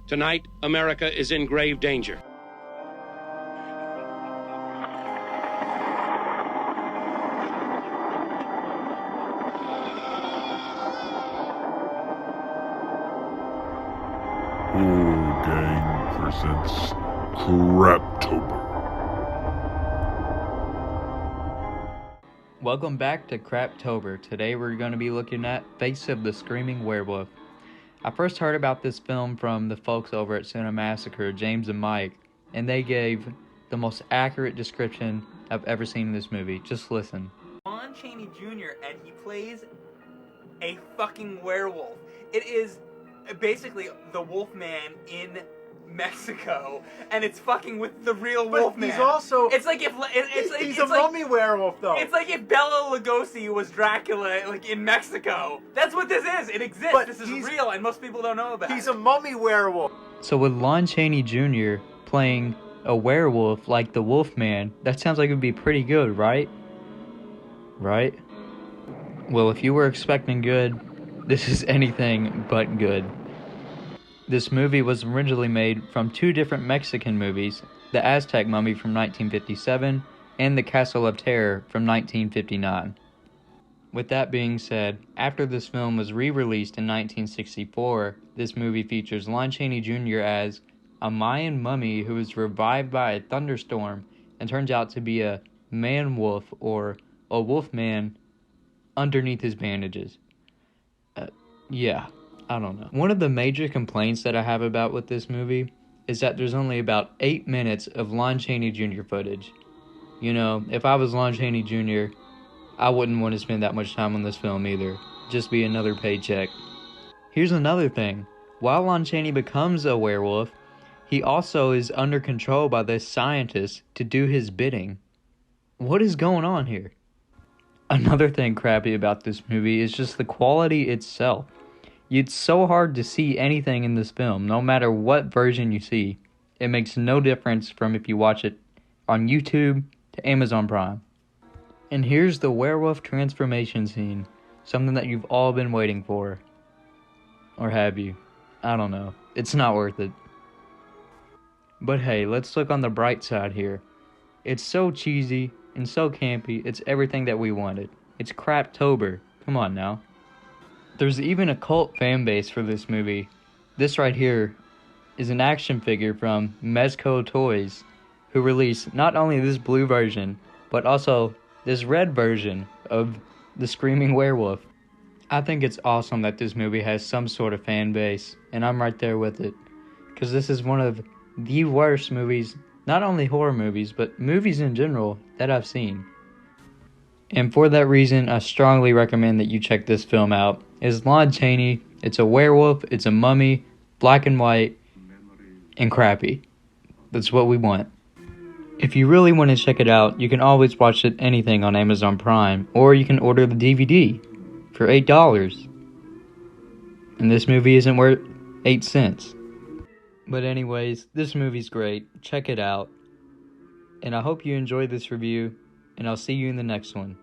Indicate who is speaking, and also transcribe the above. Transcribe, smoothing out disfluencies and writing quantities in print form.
Speaker 1: Tonight, America is in grave danger.
Speaker 2: Horrorgang presents Crap-Tober.
Speaker 3: Welcome back to Crap-Tober. Today we're going to be looking at Face of the Screaming Werewolf. I first heard about this film from the folks over at Cinemassacre, James and Mike, and they gave the most accurate description I've ever seen in this movie. Just listen.
Speaker 4: Lon Chaney Jr. and he plays a fucking werewolf. It is basically the Wolfman in Mexico, and it's fucking with the real Wolfman.
Speaker 5: He's also.
Speaker 4: It's like if
Speaker 5: he's a mummy werewolf, though.
Speaker 4: It's like if Bela Lugosi was Dracula, like in Mexico. That's what this is. It exists.
Speaker 5: But
Speaker 4: this is real, and most people don't know about it.
Speaker 5: He's a mummy werewolf.
Speaker 3: So with Lon Chaney Jr. playing a werewolf like the Wolfman, that sounds like it would be pretty good, right? Right? Well, if you were expecting good, this is anything but good. This movie was originally made from two different Mexican movies, The Aztec Mummy from 1957 and The Castle of Terror from 1959. With that being said, after this film was re-released in 1964, this movie features Lon Chaney Jr. as a Mayan mummy who is revived by a thunderstorm and turns out to be a man-wolf or a wolf man underneath his bandages. Yeah, I don't know. One of the major complaints that I have about with this movie is that there's only about 8 minutes of Lon Chaney Jr. footage. You know, if I was Lon Chaney Jr., I wouldn't want to spend that much time on this film either. Just be another paycheck. Here's another thing. While Lon Chaney becomes a werewolf, he also is under control by this scientist to do his bidding. What is going on here? Another thing crappy about this movie is just the quality itself. It's so hard to see anything in this film, no matter what version you see. It makes no difference from if you watch it on YouTube to Amazon Prime. And here's the werewolf transformation scene, something that you've all been waiting for. Or have you? I don't know. It's not worth it. But hey, let's look on the bright side here. It's so cheesy and so campy, it's everything that we wanted. It's Crap-Tober. Come on now. There's even a cult fan base for this movie. This right here is an action figure from Mezco Toys, who released not only this blue version, but also this red version of the Screaming Werewolf. I think it's awesome that this movie has some sort of fan base, and I'm right there with it. Because this is one of the worst movies, not only horror movies, but movies in general, that I've seen. And for that reason, I strongly recommend that you check this film out. It's Lon Chaney, it's a werewolf, it's a mummy, black and white, and crappy. That's what we want. If you really want to check it out, you can always watch it anything on Amazon Prime, or you can order the DVD for $8. And this movie isn't worth 8 cents. But anyways, this movie's great. Check it out. And I hope you enjoyed this review, and I'll see you in the next one.